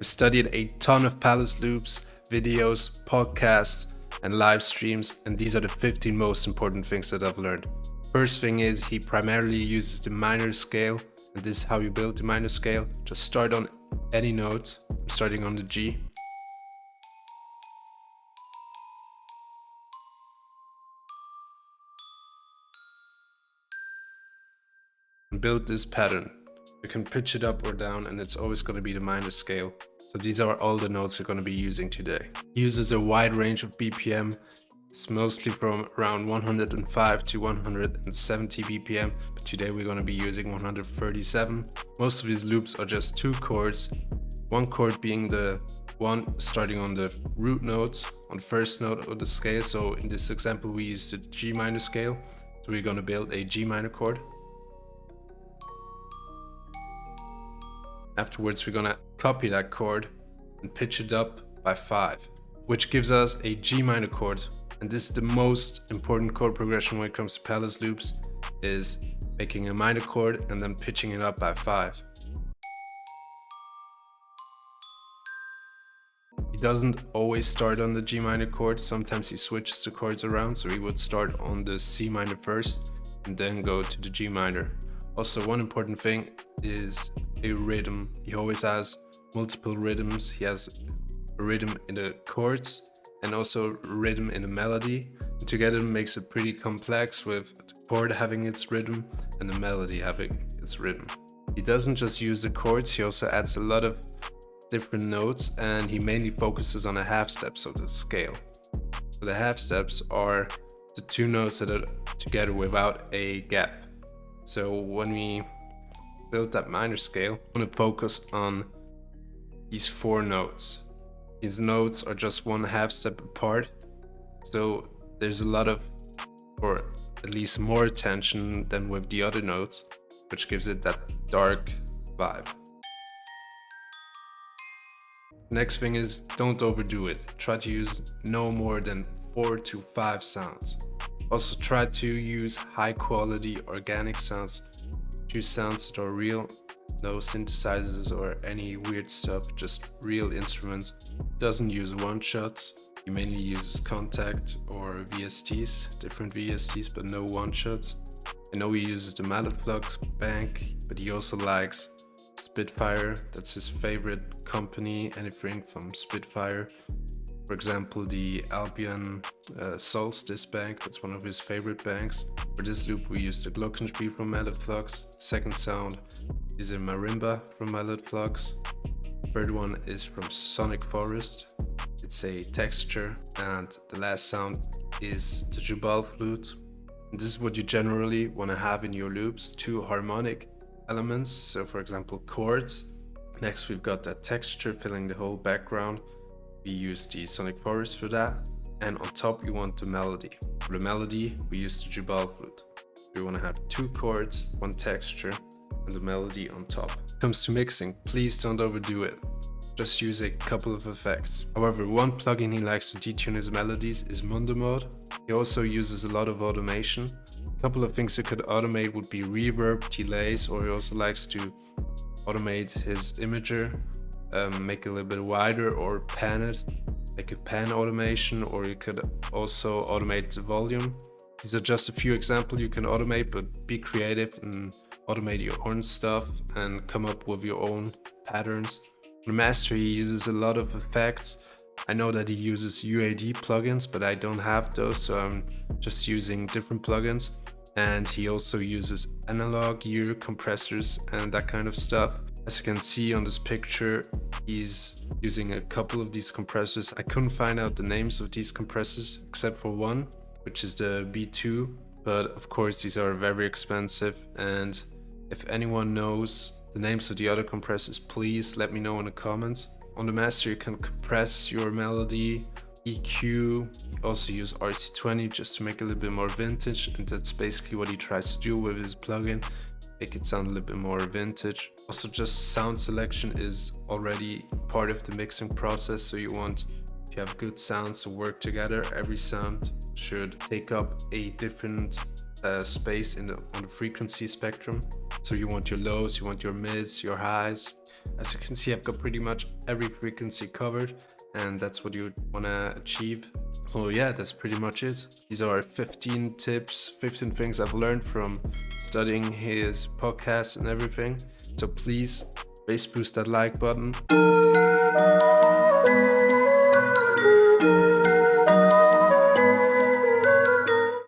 I've studied a ton of PVLACE loops, videos, podcasts, and live streams, and these are the 15 most important things that I've learned. First thing is he primarily uses the minor scale, and this is how you build the minor scale. Just start on any note. I'm starting on the G. And build this pattern. You can pitch it up or down, and it's always going to be the minor scale. So these are all the notes we're going to be using today. He uses a wide range of BPM. It's mostly from around 105 to 170 BPM, but today we're going to be using 137. Most of these loops are just two chords, one chord being the one starting on the root notes, on the first note of the scale. So in this example we use the G minor scale, so we're going to build a G minor chord. Afterwards we're going to copy that chord and pitch it up by 5, which gives us a G minor chord. And this is the most important chord progression when it comes to PVLACE loops, is making a minor chord and then pitching it up by 5. He doesn't always start on the G minor chord, sometimes he switches the chords around, so he would start on the C minor first and then go to the G minor. Also, one important thing is a rhythm. He always has multiple rhythms. He has a rhythm in the chords and also rhythm in the melody. And together makes it pretty complex, with the chord having its rhythm and the melody having its rhythm. He doesn't just use the chords, he also adds a lot of different notes, and he mainly focuses on the half steps of the scale. So the half steps are the two notes that are together without a gap. So when we build that minor scale, I'm going to focus on these 4 notes. These notes are just one half step apart, so there's a lot of, or at least more tension than with the other notes, which gives it that dark vibe. Next thing is, don't overdo it. Try to use no more than 4 to 5 sounds. Also try to use high quality organic sounds. Choose sounds that are real, no synthesizers or any weird stuff, just real instruments. Doesn't use one-shots. He mainly uses Contact or VSTs, different VSTs, but no one-shots. I know he uses the Mallet Flux bank, but he also likes Spitfire. That's his favorite company, anything from Spitfire. For example, the Albion Solstice bank, that's one of his favorite banks. For this loop we use the Glockenspiel from Mallet Flux. Second sound is a marimba from Mallet Flux. Third one is from Sonic Forest. It's a texture. And the last sound is the Jubal flute. And this is what you generally want to have in your loops, 2 harmonic elements. So for example, chords. Next we've got that texture filling the whole background. We use the Sonic Forest for that. And on top you want the melody. For the melody we use the Jubal flute. We want to have 2 chords, 1 texture, and the melody on top. When it comes to mixing, please don't overdo it. Just use a couple of effects. However, one plugin he likes to detune his melodies is Mundo Mode. He also uses a lot of automation. A couple of things you could automate would be reverb, delays, or he also likes to automate his imager, make it a little bit wider, or pan it, make a pan automation, or you could also automate the volume. These are just a few examples you can automate, but be creative and automate your own stuff and come up with your own patterns. On the master he uses a lot of effects. I know that he uses UAD plugins, but I don't have those, so I'm just using different plugins. And he also uses analog ear compressors and that kind of stuff. As you can see on this picture, he's using a couple of these compressors. I couldn't find out the names of these compressors except for one, which is the B2, but of course these are very expensive, and if anyone knows the names of the other compressors, please let me know in the comments. On the master you can compress your melody, EQ, you also use RC20 just to make it a little bit more vintage, and that's basically what he tries to do with his plugin, make it sound a little bit more vintage. Also, just sound selection is already part of the mixing process, so you want to have good sounds to work together. Every sound should take up a different space on the frequency spectrum. So you want your lows, you want your mids, your highs, As you can see, I've got pretty much every frequency covered, and that's what you want to achieve. So yeah, that's pretty much it. These are 15 tips, 15 things I've learned from studying his podcast and everything. So please, bass boost that like button.